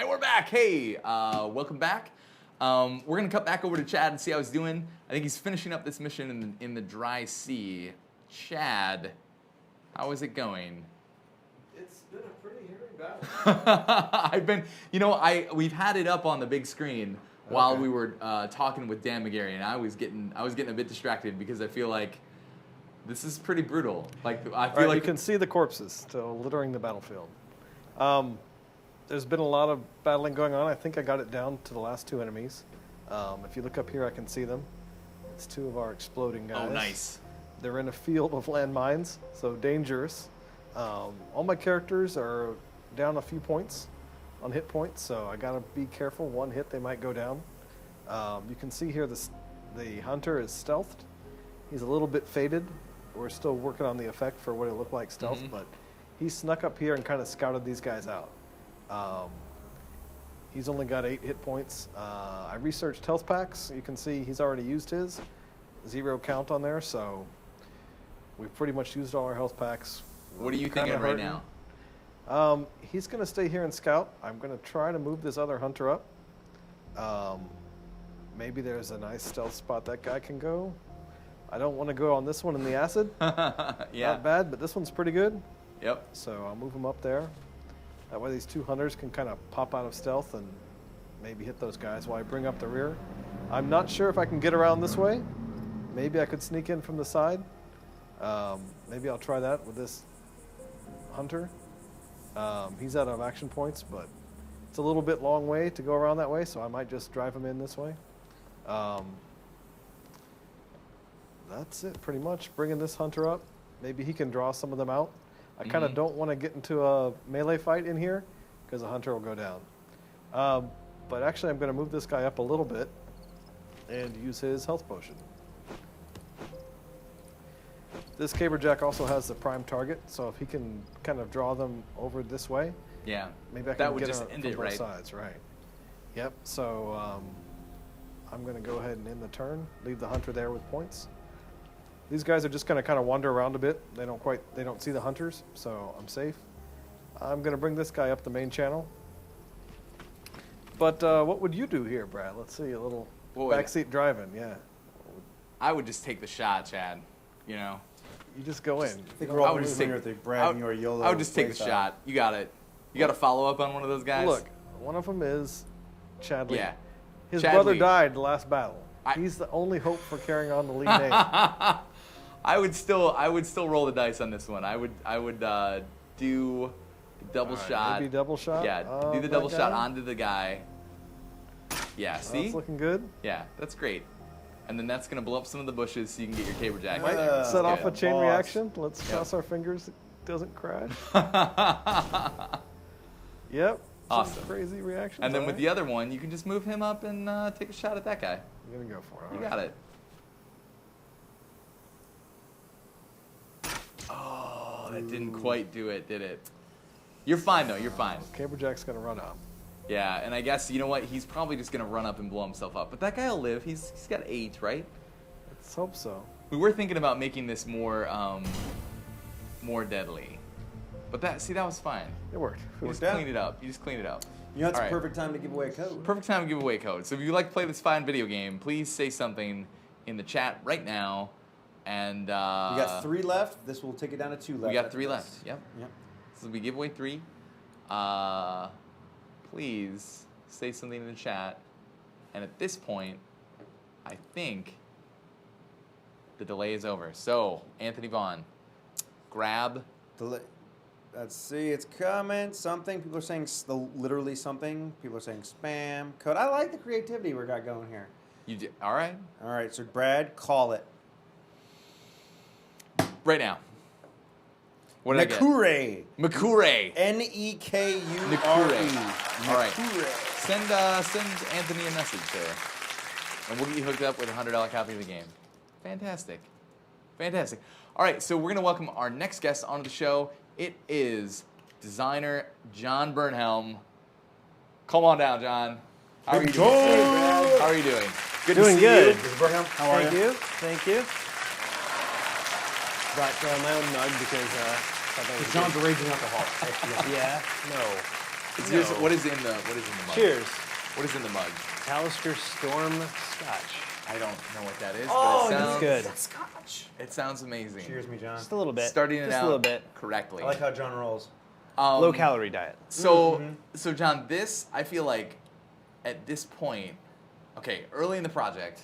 And we're back. Hey, welcome back. We're going to cut back over to Chad and see how he's doing. I think he's finishing up this mission in the dry sea. Chad, how is it going? It's been a pretty hairy battle. We've had it up on the big screen while we were talking with Dan McGarry, and I was getting a bit distracted because I feel like this is pretty brutal. Like I feel like you can see the corpses still littering the battlefield. There's been a lot of battling going on. I think I got it down to the last 2 enemies. If you look up here, I can see them. It's 2 of our exploding guys. Oh, nice. They're in a field of landmines, so dangerous. All my characters are down a few points on hit points, so I gotta be careful. 1 hit, they might go down. You can see here the hunter is stealthed. He's a little bit faded. We're still working on the effect for what it looked like stealth, but he snuck up here and kind of scouted these guys out. He's only got 8 hit points. I researched health packs. You can see he's already used his. 0 count on there, so we've pretty much used all our health packs. What are you thinking right now? He's going to stay here and scout. I'm going to try to move this other hunter up. Maybe there's a nice stealth spot that guy can go. I don't want to go on this one in the acid. Yeah. Not bad, but this one's pretty good. Yep. So I'll move him up there. That way these 2 hunters can kind of pop out of stealth and maybe hit those guys while I bring up the rear. I'm not sure if I can get around this way. Maybe I could sneak in from the side. Maybe I'll try that with this hunter. He's out of action points, but it's a little bit long way to go around that way, so I might just drive him in this way. That's it, pretty much. Bringing this hunter up. Maybe he can draw some of them out. I kind of don't want to get into a melee fight in here because the hunter will go down. But actually, I'm going to move this guy up a little bit and use his health potion. This caberjack also has the prime target, so if he can kind of draw them over this way, Yeah. maybe I can that would get just him end from it, both right? sides. Right. Yep. So I'm going to go ahead and end the turn. Leave the hunter there with points. These guys are just going to kind of wander around a bit. They don't see the hunters, so I'm safe. I'm going to bring this guy up the main channel. But what would you do here, Brad? Let's see, a little backseat driving, yeah. I would just take the shot, Chad. You know. You just go in. I think we're all I would just familiar take- with the Brad and your YOLO. I would just take the playstyle. shot. You got it. You got to follow up on one of those guys. Look, one of them is Chad Lee. Yeah. His Chad brother Lee. died the last battle. I- He's the only hope for carrying on the lead name. I would still roll the dice on this one. I would do the double shot. Maybe double shot? Yeah, do the that double shot guy? onto the guy. Yeah, see? That's looking good. Yeah, that's great. And then that's gonna blow up some of the bushes so you can get your caberjack. Might That's Set off a good. chain boss. reaction. Let's cross our fingers it doesn't crash. Yep. some Awesome. Crazy reactions. And then with alright. the other one, you can just move him up and take a shot at that guy. I'm going to go for it. You got it. Oh, that didn't quite do it, did it? You're fine, though. You're fine. Caberjack's going to run up. Yeah, and I guess, you know what? He's probably just going to run up and blow himself up. But that guy will live. He's got 8, right? Let's hope so. We were thinking about making this more more deadly. But that was fine. It worked. You just Worked out. cleaned it up. You just cleaned it up. You know, it's All a right. perfect time to give away a code. Perfect time to give away code. So if you'd like to play this fine video game, please say something in the chat right now. And We got 3 left. This will take it down to 2 left. We got after 3 this. left. Yep. Yep. So we give away 3. Please say something in the chat. And at this point, I think the delay is over. So, Anthony Vaughn, grab. Let's see, it's coming. Something. People are saying literally something. People are saying spam, code. I like the creativity we got going here. You do, all right? All right, so Brad, call it. Right now. What did I Nekure. get? Makure. Nekure. Nekure. All right. Nekure. Send Anthony a message there. And we'll get you hooked up with a $100 copy of the game. Fantastic. Fantastic. All right, so we're going to welcome our next guest onto the show. It is designer John Burnhelm. Come on down, John. How are you doing? John! How are you doing? Good Doing to see good. you. Mr. Burnham, how are Thank you? you. Thank you. Brought my own mug because I thought it was John's a raging alcoholic. good. Yeah. No. What is in the mug? Cheers. What is in the mug? Talisker Storm Scotch. I don't know what that is, Oh, but it sounds good. That's Scotch. It sounds amazing. Cheers, me, John. Just a little bit. Starting it Just out a little bit. correctly. I like how John rolls. Low calorie diet. So, so John, this I feel like at this point, okay, early in the project,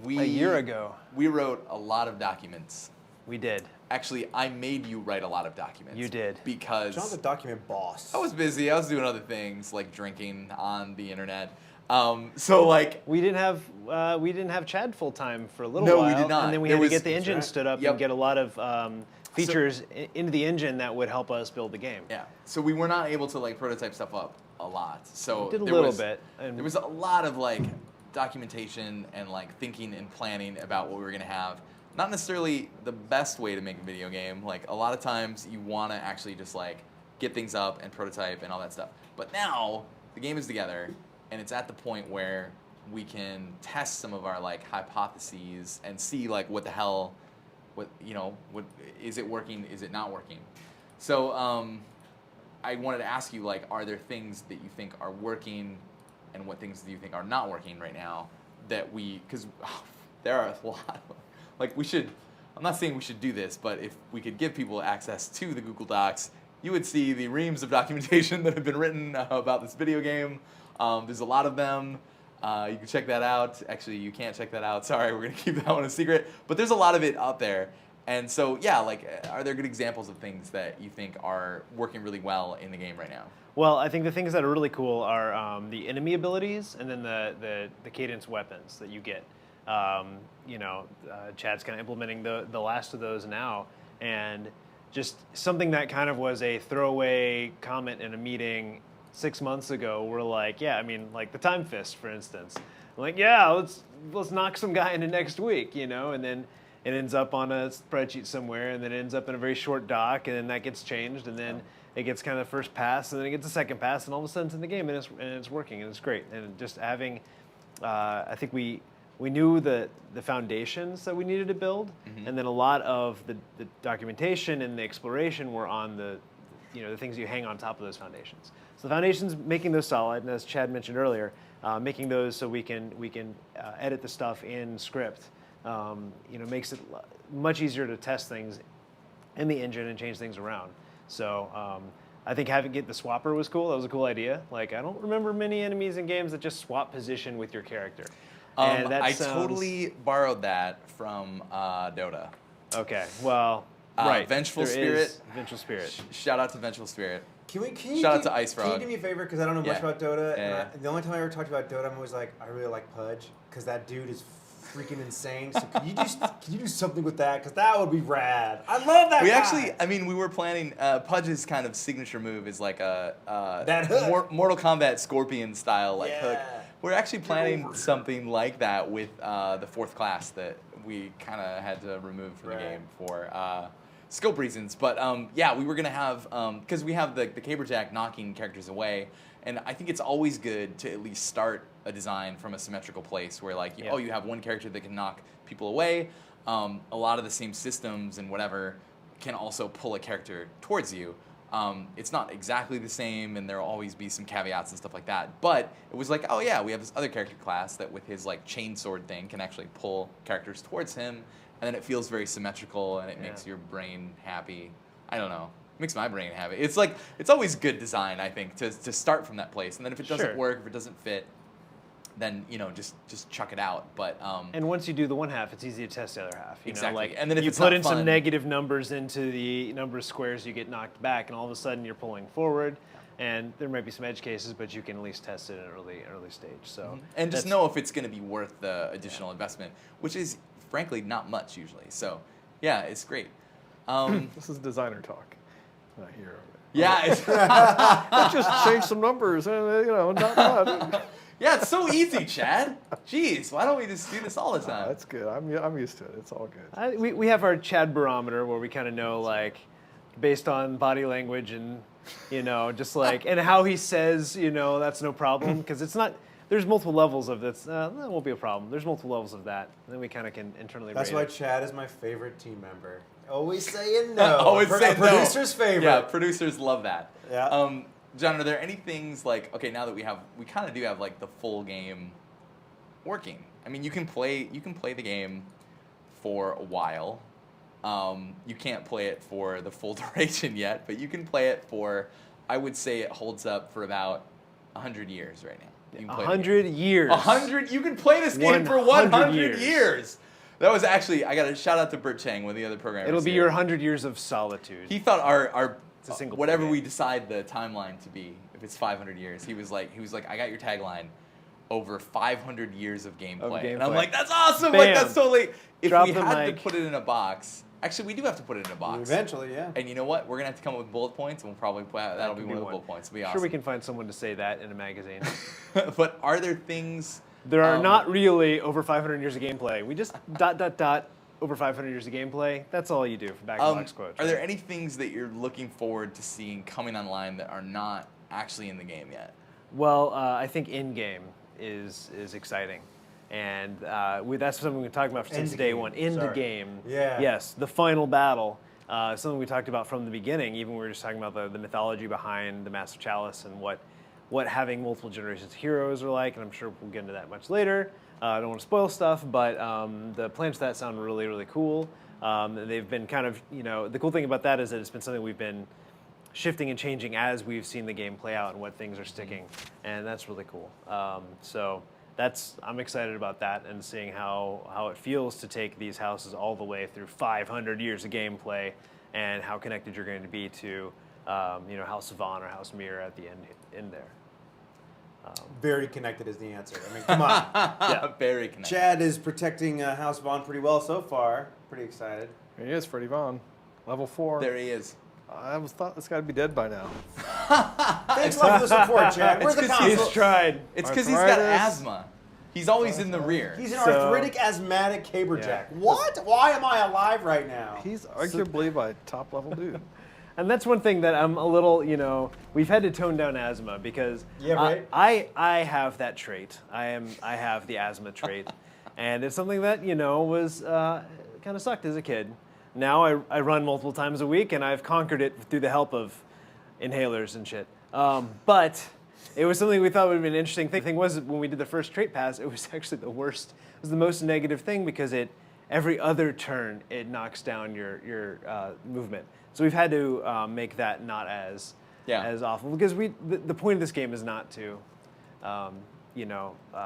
A year ago. we wrote a lot of documents. We did. Actually, I made you write a lot of documents. You did. Because John's a document boss. I was busy. I was doing other things like drinking on the internet. So like We didn't have Chad full time for a little No, while. we did not. And then we There had to was- get the That's engine right. stood up Yep. and get a lot of features into the engine that would help us build the game. yeah. So we were not able to like prototype stuff up a lot. So We did a there little was- bit, and- There was a lot of like documentation and like thinking and planning about what we were gonna have. Not necessarily the best way to make a video game. Like a lot of times you want to actually just like get things up and prototype and all that stuff. But now the game is together and it's at the point where we can test some of our like hypotheses and see like what the hell, what is it working? Is it not working? So I wanted to ask you like, are there things that you think are working, and what things do you think are not working right now? Because there are a lot. Like we should. I'm not saying we should do this, but if we could give people access to the Google Docs, you would see the reams of documentation that have been written about this video game. There's a lot of them. You can check that out. Actually, you can't check that out. Sorry, we're gonna keep that one a secret. But there's a lot of it out there. And so, yeah, like, are there good examples of things that you think are working really well in the game right now? Well, I think the things that are really cool are the enemy abilities and then the cadence weapons that you get. Chad's kind of implementing the last of those now, and just something that kind of was a throwaway comment in a meeting 6 months ago. We're like, yeah, I mean, like the time fist, for instance. I'm like, yeah, let's knock some guy into next week, and then it ends up on a spreadsheet somewhere, and then it ends up in a very short doc, and then that gets changed, and then it gets kind of the first pass, and then it gets a second pass, and all of a sudden it's in the game, and it's working, and it's great. And just having, I think we knew the foundations that we needed to build, and then a lot of the documentation and the exploration were on the things you hang on top of those foundations. So the foundations, making those solid, and as Chad mentioned earlier, making those so we can edit the stuff in script. Makes it much easier to test things in the engine and change things around. So I think get the swapper was cool. That was a cool idea. Like, I don't remember many enemies in games that just swap position with your character. And that I sounds... totally borrowed that from Dota. Okay, well, right. Vengeful there Spirit. is Vengeful Spirit. Shout out to Vengeful Spirit. Can you Shout out to Ice Can you Frog. do me a favor? Because I don't know much Yeah. about Dota. Yeah. And the only time I ever talked about Dota, I'm always like, I really like Pudge. Because that dude is freaking insane. So can you do something with that? Because that would be rad. I love that We guy. actually, I mean, we were planning. Pudge's kind of signature move is like a That hook. Mortal Kombat Scorpion style like hook. Yeah. We're actually planning over. something like that with the fourth class that we kind of had to remove from the Right. game for scope reasons. But yeah, we were gonna have because we have the caberjack knocking characters away, and I think it's always good to at least start a design from a symmetrical place where like Yeah. you have one character that can knock people away. A lot of the same systems and whatever can also pull a character towards you. It's not exactly the same, and there'll always be some caveats and stuff like that. But it was like, oh yeah, we have this other character class that with his like chainsword thing can actually pull characters towards him, and then it feels very symmetrical, and it makes your brain happy. I don't know, it makes my brain happy. It's like it's always good design, I think, to start from that place, and then if it doesn't Sure. work, if it doesn't fit, then just chuck it out. But And once you do the one half, it's easy to test the other half. Exactly. Like, And then if you it's put not in some fun- negative numbers into the number of squares, you get knocked back, and all of a sudden you're pulling forward. And there might be some edge cases, but you can at least test it at an early stage. So and just that's- know if it's going to be worth the additional investment, which is frankly not much usually. So yeah, it's great. This is designer talk. Not here. Yeah, it's, Let's just change some numbers, and not much. yeah, it's so easy, Chad. Jeez, why don't we just do this all the time? That's good. I'm used to it. It's all good. we have our Chad barometer where we kind of know, like, based on body language and, just like, and how he says, that's no problem. Because it's not, there's multiple levels of this. That won't be a problem. There's multiple levels of that. And then we kind of can internally That's rate why it. Chad is my favorite team member. Always saying no. Always say no. Producer's favorite. Yeah, producers love that. Yeah. John, are there any things like, okay, now that we kind of do have like the full game working. I mean, you can play the game for a while. You can't play it for the full duration yet, but you can play it for, I would say it holds up for about 100 years right now. You can play 100 years. 100. You can play this game for 100 years. years. That was actually, I got to shout out to Bert Chang, one of the other programmers. It'll be here. your 100 years of solitude. He thought our It's a single whatever play we game. decide the timeline to be, if it's 500 years, he was like, I got your tagline, over 500 years of gameplay. And I'm gameplay. like, that's awesome. Bam. Like that's totally. If Drop we the had to mic. put it in a box, actually we do have to put it in a box. Eventually, yeah. And you know what? We're gonna have to come up with bullet points, and we'll probably that'll be could one of be the bullet points. It'll be I'm awesome. sure we can find someone to say that in a magazine. But are there things? There are not really over 500 years of gameplay. We just ... over 500 years of gameplay. That's all you do for back-to-box quotes. Are there any things that you're looking forward to seeing coming online that are not actually in the game yet? Well, I think in-game is exciting. And that's something we've been talking about since day one. In the game. Yeah. Yes, the final battle. Something we talked about from the beginning. Even we were just talking about the mythology behind the Massive Chalice and what having multiple generations of heroes are like. And I'm sure we'll get into that much later. I don't want to spoil stuff, but the plans for that sound really, really cool. They've been kind of, the cool thing about that is that it's been something we've been shifting and changing as we've seen the game play out and what things are sticking, and that's really cool. So I'm excited about that and seeing how it feels to take these houses all the way through 500 years of gameplay and how connected you're going to be to House Vaughn or House Mir at the end there. Very connected is the answer. I mean, come on. Yeah, very connected. Chad is protecting House Vaughn pretty well so far. Pretty excited. Here he is, Freddie Vaughn, level 4. There he is. I thought this guy would be dead by now. Thanks a lot for the support, Chad. Where's the It's 'cause he's console? tried. It's because he's got Arthritis. asthma. He's always in the rear. He's an So- arthritic, asthmatic caberjack. Yeah. What? Why am I alive right now? He's arguably my top level dude. And that's one thing that I'm a little, we've had to tone down asthma because Yeah, right. I have that trait. I have the asthma trait, and it's something that was kind of sucked as a kid. Now I run multiple times a week, and I've conquered it through the help of inhalers and shit. But it was something we thought would be an interesting thing. The thing was, when we did the first trait pass, it was actually the worst. It was the most negative thing because every other turn it knocks down your movement. So we've had to make that not as awful because the point of this game is not to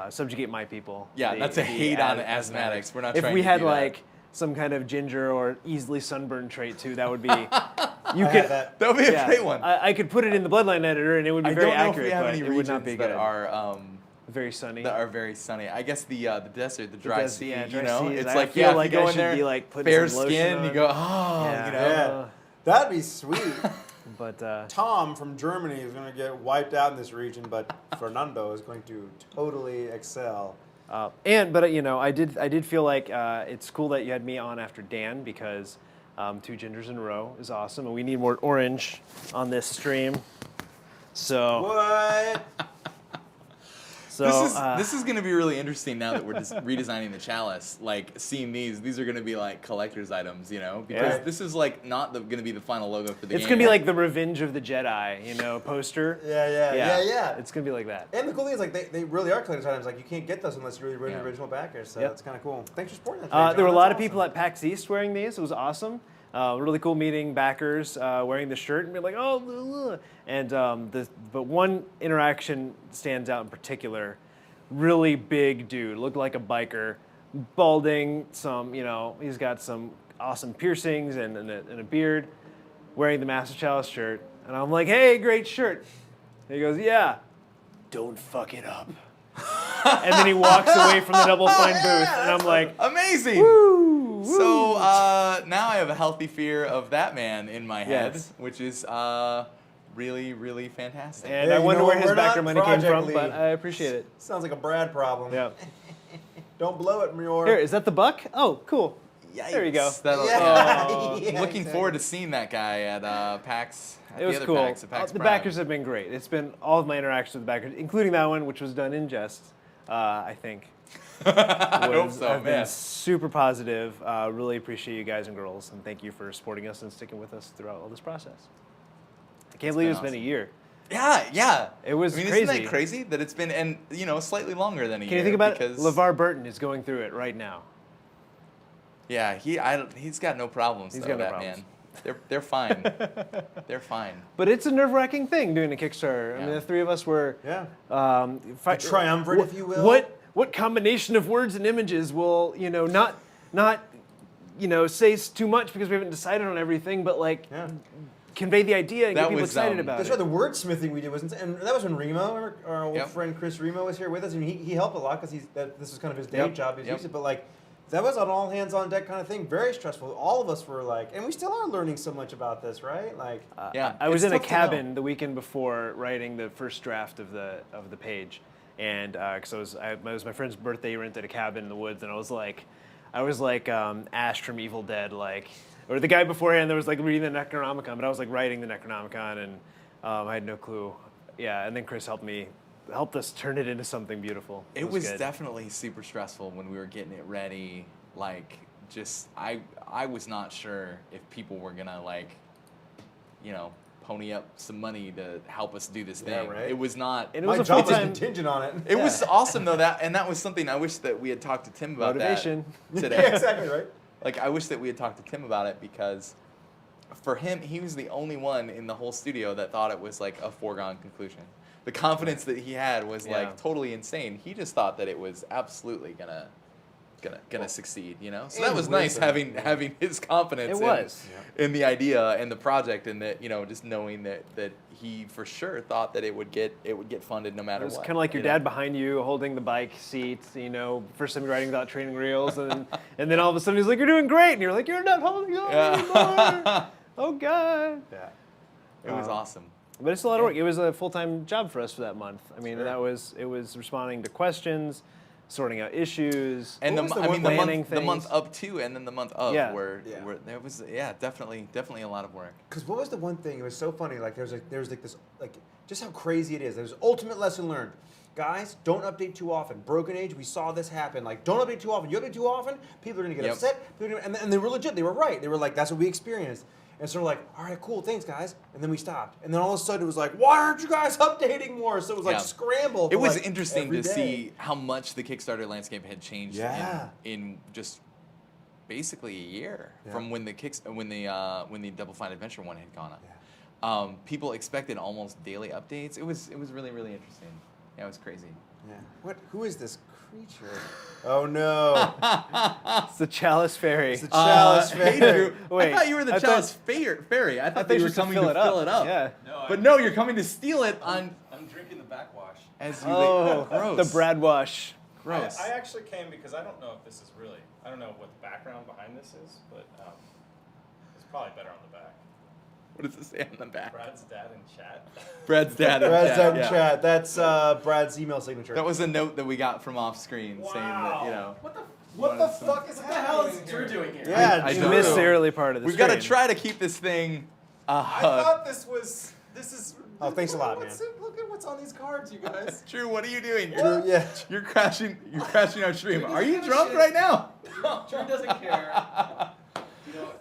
subjugate my people. Yeah, that's a hate on asthmatics. We're not If trying we to had do that. like some kind of ginger or easily sunburned trait too, that would be. You I could. have that. That would be a Yeah, great one. I could put it in the bloodline editor and it would be I very don't know accurate, if we have but any it would not regions be that good. are Very sunny. very sunny. I guess the desert, the dry sea. yeah, dry you know, seas. it's I like feel if like you go I in there, should be, like, putting bare some lotion skin, you on. go, Yeah. Yeah. That'd be sweet. But Tom from Germany is going to get wiped out in this region, but Fernando is going to totally excel. I did feel like it's cool that you had me on after Dan because 2 gingers in a row is awesome, and we need more orange on this stream. So What? This is going to be really interesting now that we're just redesigning the chalice. Like seeing these are going to be like collector's items, because Yeah. this is like not going to be the final logo for the it's game. gonna be like the Revenge of the Jedi, poster. Yeah. It's gonna be like that. And the cool thing is, like, they really are collector's items. Like, you can't get those unless you're the Yeah. original backers. So Yep. that's kind of cool. Thanks for supporting that. Today, There were a John. lot of That's people at PAX East wearing these. It was awesome. Really cool meeting backers wearing the shirt and being like, oh, blah, blah. And but one interaction stands out in particular. Really big dude, looked like a biker, balding. He's got some awesome piercings and a beard, wearing the Massive Chalice shirt. And I'm like, hey, great shirt. And he goes, yeah, don't fuck it up. And then he walks away from the Double Fine booth, and I'm like, amazing. woo, woo. So now I have a healthy fear of that man in my head, Yes. which is really, really fantastic. And Yeah, I you wonder know where what? his We're not backer money came Project from, League. but I appreciate it. Sounds like a Brad problem. Yeah. Don't blow it, Muir. Here, is that the buck? Oh, cool. Yikes. There you go. That'll- Yeah. I'm Yeah, looking exactly. forward to seeing that guy at PAX. At It was the other cool. PAX, at PAX The Prime. backers have been great. It's been all of my interactions with the backers, including that one, which was done in jest, I think. I hope so, have man. been super positive. Really appreciate you guys and girls, and thank you for supporting us and sticking with us throughout all this process. I can't believe been it's been a awesome. year. Yeah. It was Isn't crazy. that crazy that it's been, and slightly longer than a year? Can you think about it? because, LeVar Burton is going through it right now. Yeah, he's got no problems. He's though, got no that problems. man. They're fine. They're fine. But it's a nerve-wracking thing doing a Kickstarter. I mean, Yeah. the three of us were The triumvirate, if you will. What combination of words and images will not say too much because we haven't decided on everything, but like convey the idea and That get people was, excited about That's it. right. The wordsmithing we did was insane. And that was when Remo, our old Yep. friend Chris Remo, was here with us, and he helped a lot because this was kind of his day Yep. job. He's Yep. used to it, but like that was an all hands on deck kind of thing. Very stressful. All of us were like, and we still are learning so much about this, right? Like, Yeah, I was it's in a tough to know. cabin the weekend before writing the first draft of the page, and because it was my friend's birthday, he rented a cabin in the woods, and I was like Ash from Evil Dead, like, or the guy beforehand that was like reading the Necronomicon, but I was like writing the Necronomicon, and I had no clue. Yeah, and then Chris helped us turn it into something beautiful. It was good. definitely super stressful when we were getting it ready. Like, just I was not sure if people were gonna pony up some money to help us do this Yeah, thing. right. It was not. And it my was a job was full-time contingent on it. It was awesome though, that was something I wish that we had talked to Tim about Motivation. that today. Yeah, exactly right. Like, I wish that we had talked to Tim about it, because for him, he was the only one in the whole studio that thought it was like a foregone conclusion. The confidence that he had was Yeah. like totally insane. He just thought that it was absolutely gonna succeed, So that and was nice wisdom. having his confidence It was. in the idea and the project, and that just knowing that he for sure thought that it would get funded no matter It was what. kind of like your you know? dad behind you holding the bike seats, first time you're riding without training wheels, and then all of a sudden he's like, "You're doing great," and you're like, "You're not holding on anymore." Oh God. Yeah. It was awesome. But it's a lot of work. It was a full-time job for us for that month. I mean, Sure. it was responding to questions, sorting out issues, And What was the the one planning month things. up to, and then the month of Yeah. were Yeah. there was definitely a lot of work. Because what was the one thing? It was so funny. Like there was this just how crazy it is. There's ultimate lesson learned. Guys, don't update too often. Broken Age, we saw this happen. Like, don't update too often. You update too often, people are gonna get Yep. upset. And they were legit. They were right. They were like, that's what we experienced. And so we're like, all right, cool, thanks, guys. And then we stopped. And then all of a sudden it was like, why aren't you guys updating more? So it was like Yeah. scramble. It for, was like, interesting every to day. see how much the Kickstarter landscape had changed Yeah. in just basically a year Yeah. from when the Double Fine Adventure one had gone up. People expected almost daily updates. It was really, really interesting. Yeah, it was crazy. Yeah. Who is this creature? Oh no. It's the Chalice Fairy. It's the Chalice Hey, Fairy. Drew. Wait, I thought you were the I thought- Chalice Fairy. I thought you you were were supposed coming to fill it up. Yeah. But no, you're coming to steal it on I'm drinking the backwash. as you Oh, gross. the Brad Wash. Gross. I actually came because I don't know if this is really, I don't know what the background behind this is, but it's probably better on the back. What does it say on the back? Brad's dad in chat. Brad's dad. in Brad's chat, out in yeah. chat. That's Brad's email signature. That was a note that we got from off screen saying that, What the some- fuck is happening? Drew doing here? Yeah, I You don't missed know. the early part of the We've got to stream. try to keep this thing. I thought this is. Oh, thanks a lot, Look at what's on these cards, you guys. Drew, what are you doing? Drew, yeah. You're crashing our stream. Are you drunk right now? Drew doesn't care.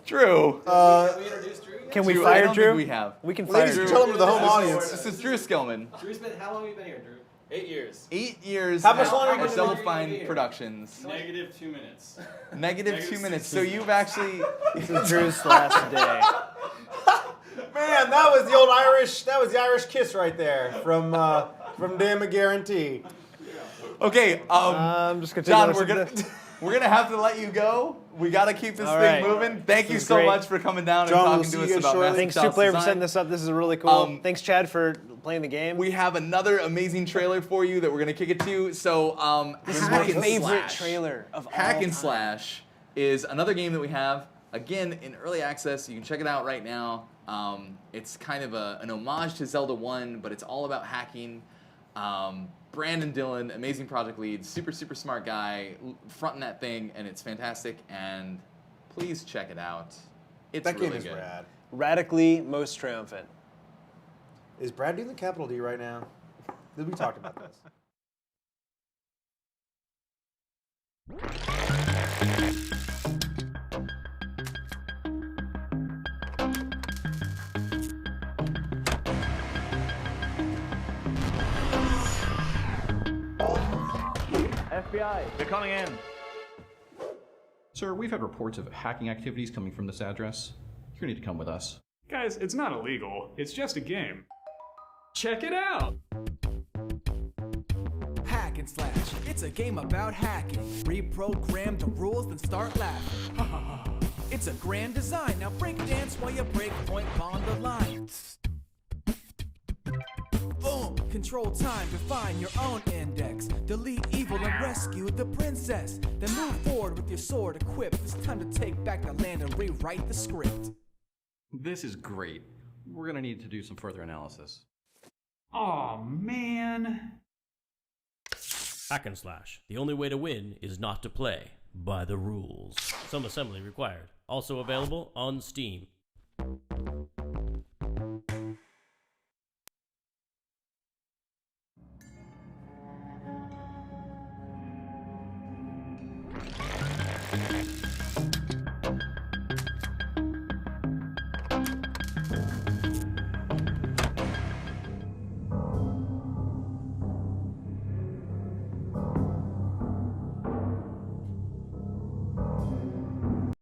Drew. Have we introduced Drew yet? Can we Drew, I fire don't Drew? think we have. We can fire Ladies Drew. and gentlemen of the home This is- audience. This is Drew Skillman. Drew's been, how long have you been here, Drew? 8 years. 8 years How much at- longer at have you Double been Fine here? Productions. Negative 2 minutes. Negative 2 minutes. So you've actually. This is Drew's last day. Man, that was the old Irish. That was the Irish kiss right there from Dan McGarantee. Okay. I'm just gonna take John, notice we're of gonna have to let you go. We gotta keep this All thing right. moving. Thank you is so great. much for coming down John, we'll and talking see to us you about shortly. Massive Thanks, Chalice Two Player, for Design. setting this up. This is really cool. Um, Thanks, Chad, for playing the game. We have another amazing trailer for you that we're gonna kick it to. So this is Hack my and favorite Slash. trailer of Hack all and time. Slash is another game that we have, again, in early access. You can check it out right now. It's kind of an homage to Zelda 1, but it's all about hacking. Brandon Dillon, amazing project lead, super, super smart guy, fronting that thing, and it's fantastic. And please check it out. It's That really game is good. rad. Radically most triumphant. Is Brad doing the capital D right now? We talked about this. FBI, they're coming in. Sir, we've had reports of hacking activities coming from this address. You're gonna need to come with us. Guys, it's not illegal. It's just a game. Check it out! Hack and slash. It's a game about hacking. Reprogram the rules, then start laughing. It's a grand design. Now break dance while you break point bond the line. Boom! Control time to find your own index. Delete evil and rescue the princess. Then move forward with your sword equipped. It's time to take back the land and rewrite the script. This is great. We're gonna need to do some further analysis. Aw, man. Hack and slash. The only way to win is not to play by the rules. Some assembly required. Also available on Steam.